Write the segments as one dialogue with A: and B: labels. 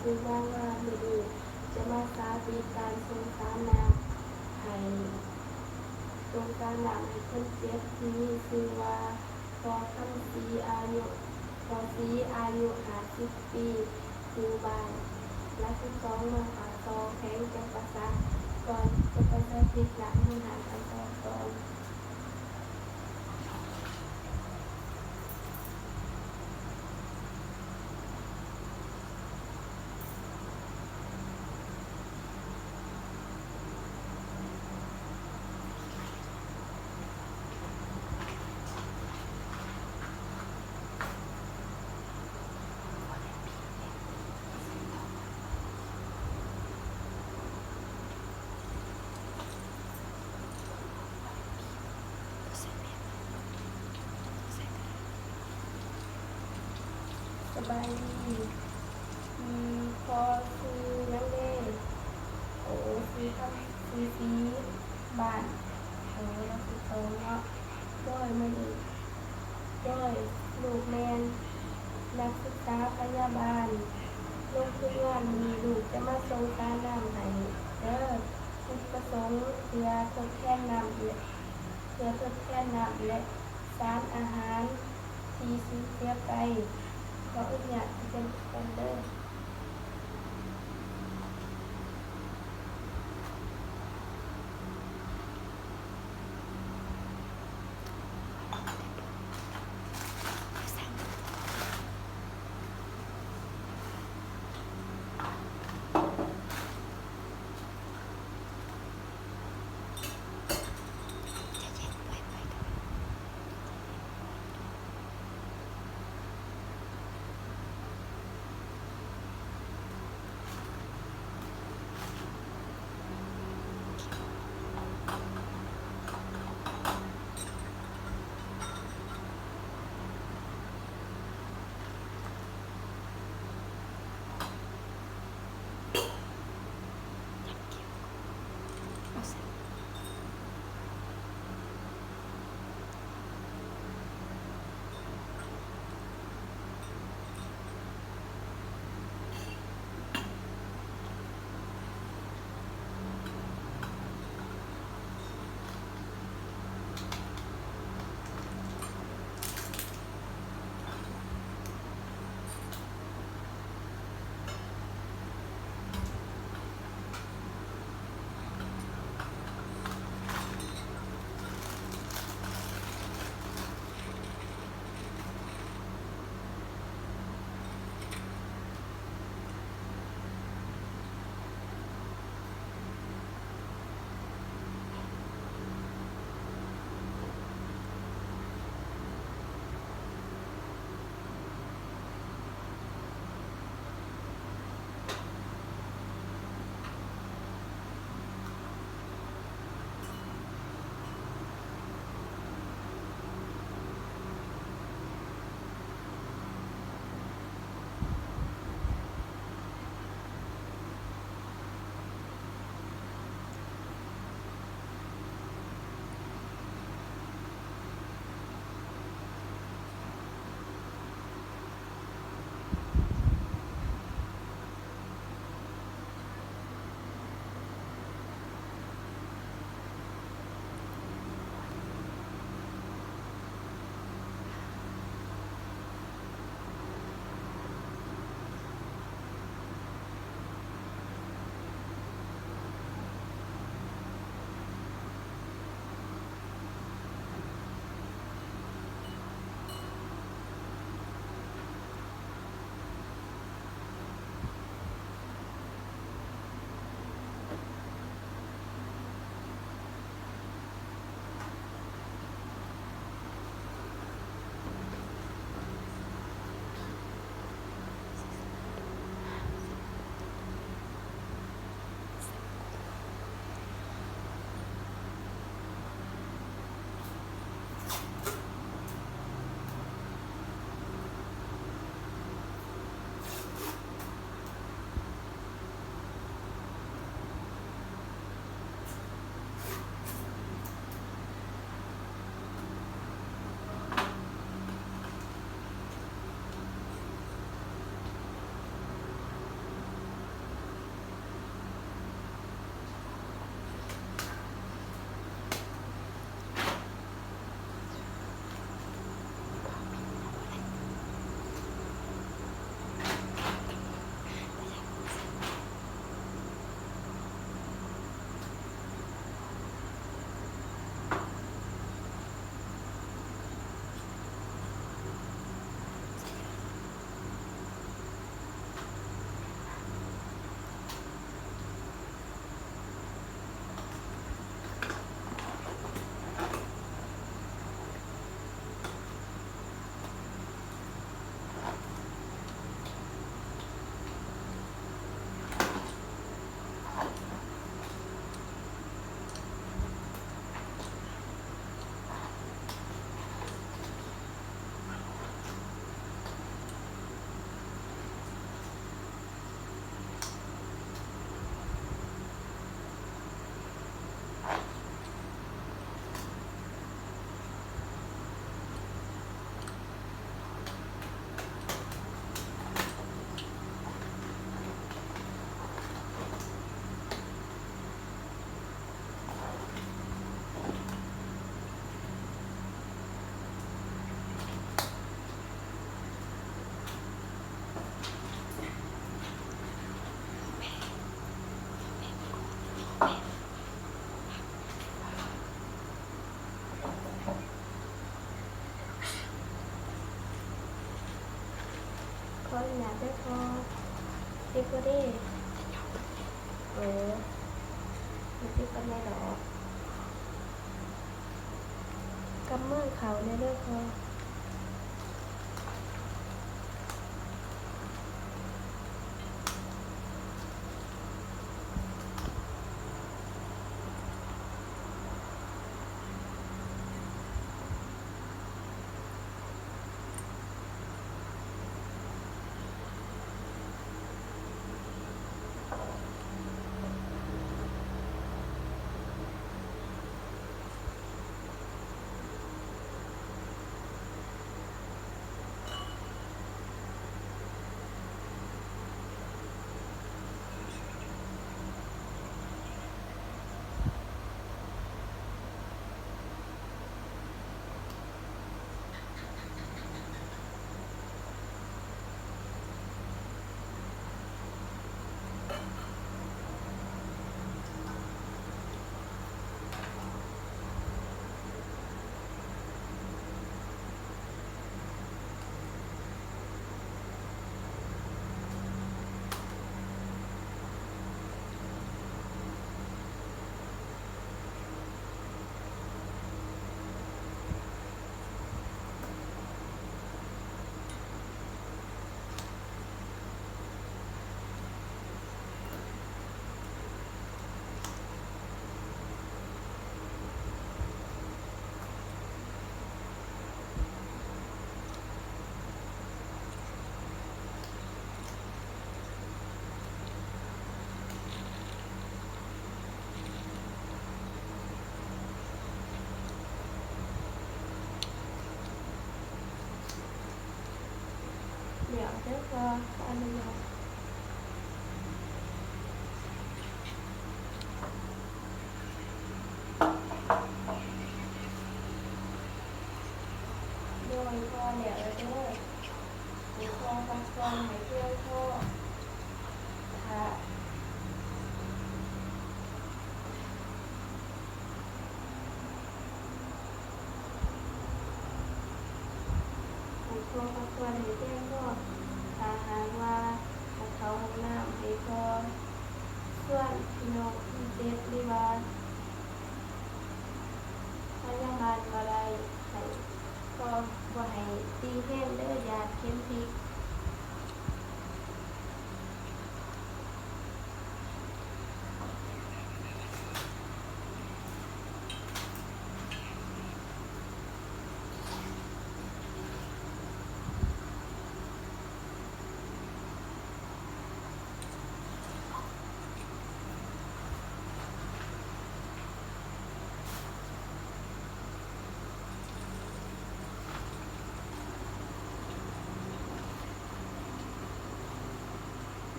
A: ซึ่งว่างว่ามือนี้จะมาสาธิตการทรงสารน้ำให้ทรงสารน้ำให้คนเจ็บนี้คือว่าพอคำสีอายุพอสีอายุ50 ปีอยู่บ้านและ12เมืองปากซองแข้งจำปาสักก่อนจะไปสาธิตหลังมือหากันต่อก่อนสบายดีพอคือยังเด้โอ้คือทำคือสีบ้านเรา12เนาะด้วยมันอีกด้วยลูกแมนนักศึกษาพยาบาลลงทุนงานมีลูกจะมาส่งการน้ำให้เด้อจุดประสงค์เพื่อทดแทนน้ำและสารอาหารที่สูญเสียไปขออนุญาตเป็นกันเด้อ เจ็บก็ได้โอ้มันเจ็บกันไม่หรอกกำมือเขาในเรื่องพอเดี๋ยวเดี๋ยวพออันนี้เนาะโดยพอเดี๋ยวเราจะเลยพอฟักฟองให้เพื่อนพ่อค่ะพอฟักฟองให้เพื่อนพ่อถ้าหากว่าเขาห้องน้ำให้พอส่วนพี่น้องที่เจ็บหรือว่าพยาบาลอะไรให้พอบ่ให้ตีแห้งเด้อยาเข็มพริก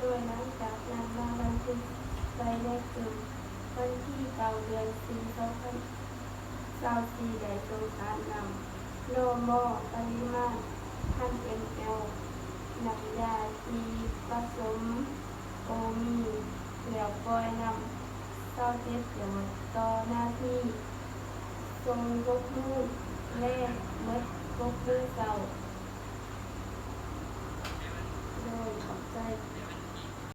A: โดยหลังจากนั้นมาบันทึกไว้ในกลุ่มวันที่9 เดือน 4 2024ได้ทรงการนำโลโมปริมาณ1,000 ml น้ำยาที่ผสมโอมีแล้วปล่อยน้ำ27 หยดต่อนาทีทรงยกมือแรกเมื่อยกมือเก่าโดยขอบใจ